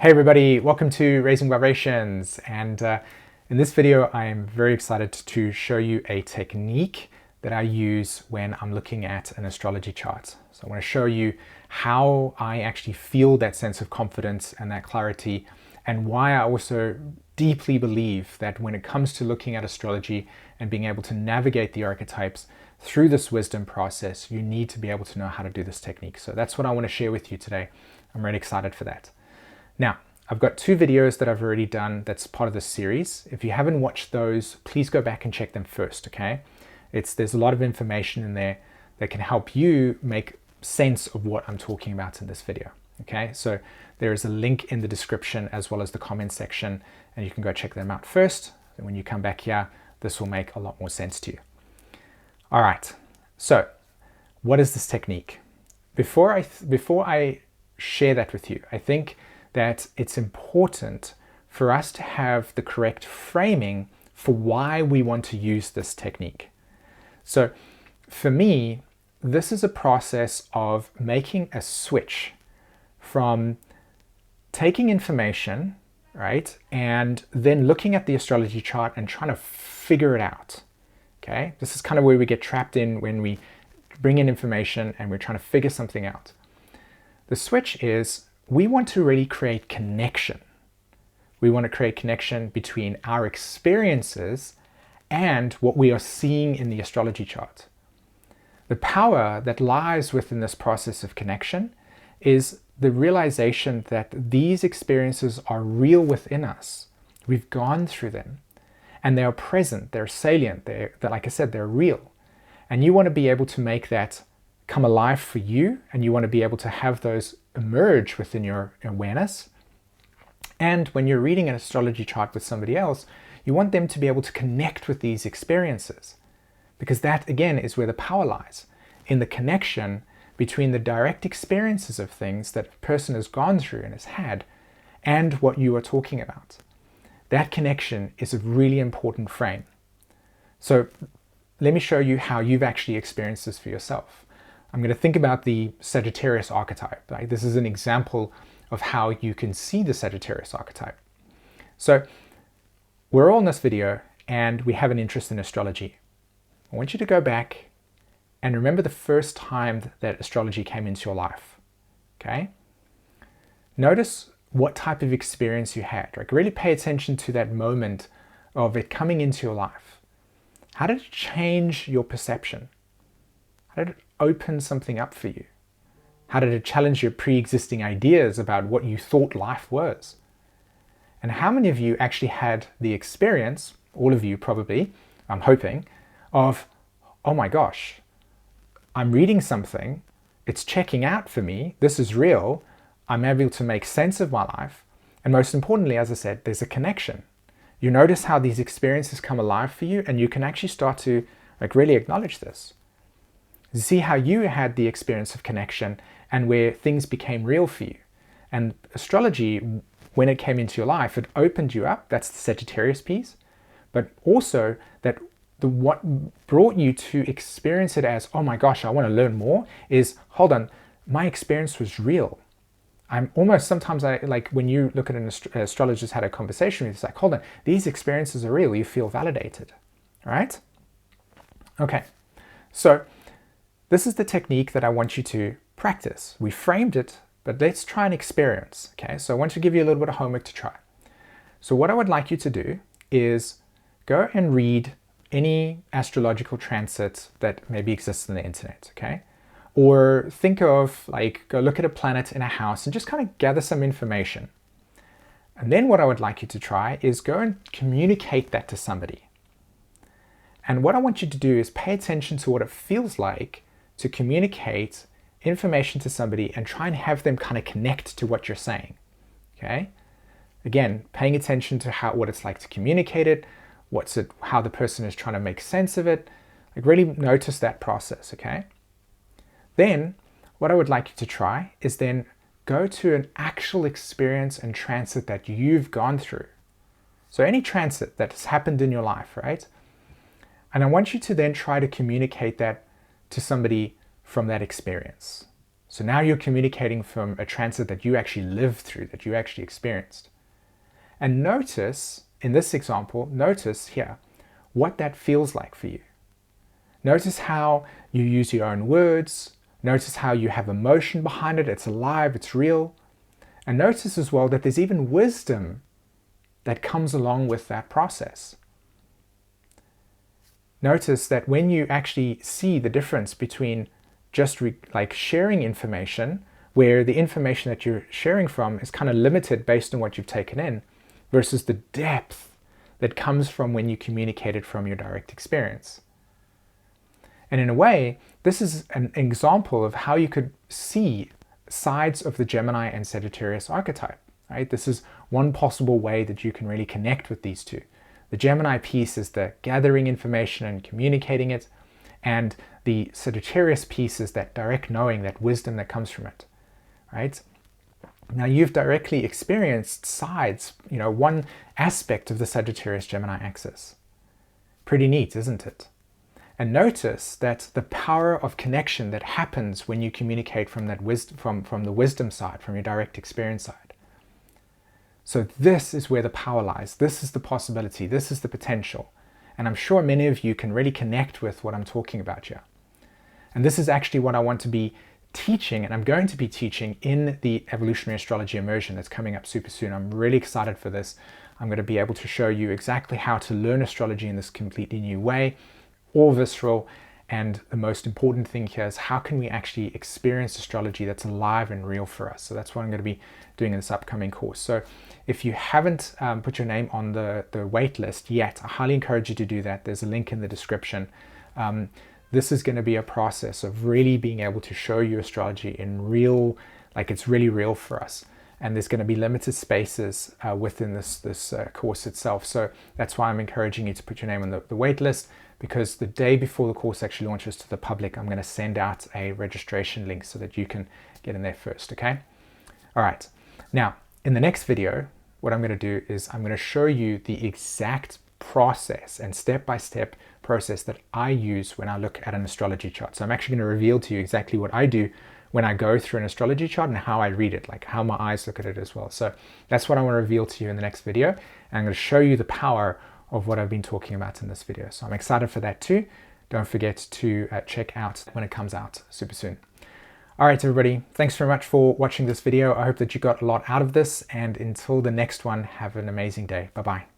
Hey everybody, welcome to Raising Vibrations, and in this video I'm very excited to show you a technique that I use when I'm looking at an astrology chart. So I want to show you how I actually feel that sense of confidence and that clarity, and why I also deeply believe that when it comes to looking at astrology and being able to navigate the archetypes through this wisdom process, you need to be able to know how to do this technique. So that's what I want to share with you today. I'm really excited for that. Now, I've got two videos that I've already done that's part of this series. If you haven't watched those, please go back and check them first, okay? There's a lot of information in there that can help you make sense of what I'm talking about in this video, okay? So there is a link in the description as well as the comment section, and you can go check them out first. And when you come back here, this will make a lot more sense to you. All right, so what is this technique? Before I share that with you, I think that it's important for us to have the correct framing for why we want to use this technique. So for me, this is a process of making a switch from taking information, right, and then looking at the astrology chart and trying to figure it out, okay? This is kind of where we get trapped in when we bring in information and we're trying to figure something out. The switch is we want to really create connection. We want to create connection between our experiences and what we are seeing in the astrology chart. The power that lies within this process of connection is the realization that these experiences are real within us. We've gone through them and they are present, they're salient, they're like I said, they're real. And you want to be able to make that come alive for you, and you want to be able to have those emerge within your awareness. And when you're reading an astrology chart with somebody else, you want them to be able to connect with these experiences, because that again is where the power lies, in the connection between the direct experiences of things that a person has gone through and has had and what you are talking about. That connection is a really important frame. So let me show you how you've actually experienced this for yourself. I'm going to think about the Sagittarius archetype. Right? This is an example of how you can see the Sagittarius archetype. So we're all in this video and we have an interest in astrology. I want you to go back and remember the first time that astrology came into your life. Okay? Notice what type of experience you had. Like really pay attention to that moment of it coming into your life. How did it change your perception? How did it open something up for you? How did it challenge your pre-existing ideas about what you thought life was? And how many of you actually had the experience, all of you probably, I'm hoping, of, oh my gosh, I'm reading something, it's checking out for me, this is real, I'm able to make sense of my life, and most importantly, as I said, there's a connection. You notice how these experiences come alive for you, and you can actually start to really acknowledge this. You see how you had the experience of connection and where things became real for you. And astrology, when it came into your life, it opened you up. That's the Sagittarius piece. But also that what brought you to experience it as, oh my gosh, I want to learn more, is, hold on, my experience was real. I'm almost, sometimes when you look at an astrologist had a conversation with you, it's like, hold on, these experiences are real. You feel validated, right? Okay, so this is the technique that I want you to practice. We framed it, but let's try and experience, okay? So I want to give you a little bit of homework to try. So what I would like you to do is go and read any astrological transit that maybe exists on the internet, okay? Or think of, go look at a planet in a house and just kind of gather some information. And then what I would like you to try is go and communicate that to somebody. And what I want you to do is pay attention to what it feels like to communicate information to somebody and try and have them kind of connect to what you're saying, okay? Again, paying attention to what it's like to communicate it, how the person is trying to make sense of it. Really notice that process, okay? Then, what I would like you to try is then go to an actual experience and transit that you've gone through. So any transit that has happened in your life, right? And I want you to then try to communicate that to somebody from that experience. So now you're communicating from a transit that you actually lived through, that you actually experienced. And notice, in this example, notice here what that feels like for you. Notice how you use your own words. Notice how you have emotion behind it. It's alive, it's real. And notice as well that there's even wisdom that comes along with that process. Notice that when you actually see the difference between just like sharing information, where the information that you're sharing from is kind of limited based on what you've taken in, versus the depth that comes from when you communicate it from your direct experience. And in a way, this is an example of how you could see sides of the Gemini and Sagittarius archetype, right? This is one possible way that you can really connect with these two. The Gemini piece is the gathering information and communicating it, and the Sagittarius piece is that direct knowing, that wisdom that comes from it, right? Now you've directly experienced sides, one aspect of the Sagittarius-Gemini axis. Pretty neat, isn't it? And notice that the power of connection that happens when you communicate from that wisdom, from the wisdom side, from your direct experience side. So this is where the power lies. This is the possibility. This is the potential. And I'm sure many of you can really connect with what I'm talking about here. And this is actually what I want to be teaching, and I'm going to be teaching in the Evolutionary Astrology Immersion that's coming up super soon. I'm really excited for this. I'm going to be able to show you exactly how to learn astrology in this completely new way, all visceral, and the most important thing here is how can we actually experience astrology that's alive and real for us. So that's what I'm going to be doing in this upcoming course. So if you haven't put your name on the wait list yet, I highly encourage you to do that. There's a link in the description. This is going to be a process of really being able to show you astrology in real, like it's really real for us. And there's going to be limited spaces within this course itself. So that's why I'm encouraging you to put your name on the wait list, because the day before the course actually launches to the public, I'm going to send out a registration link so that you can get in there first, okay? All right. Now, in the next video, what I'm going to do is I'm going to show you the exact process and step-by-step process that I use when I look at an astrology chart. So I'm actually going to reveal to you exactly what I do when I go through an astrology chart and how I read it, like how my eyes look at it as well. So that's what I want to reveal to you in the next video. And I'm going to show you the power of what I've been talking about in this video. So I'm excited for that too. Don't forget to check out when it comes out super soon. All right, everybody, thanks very much for watching this video. I hope that you got a lot out of this, and until the next one, have an amazing day. Bye-bye.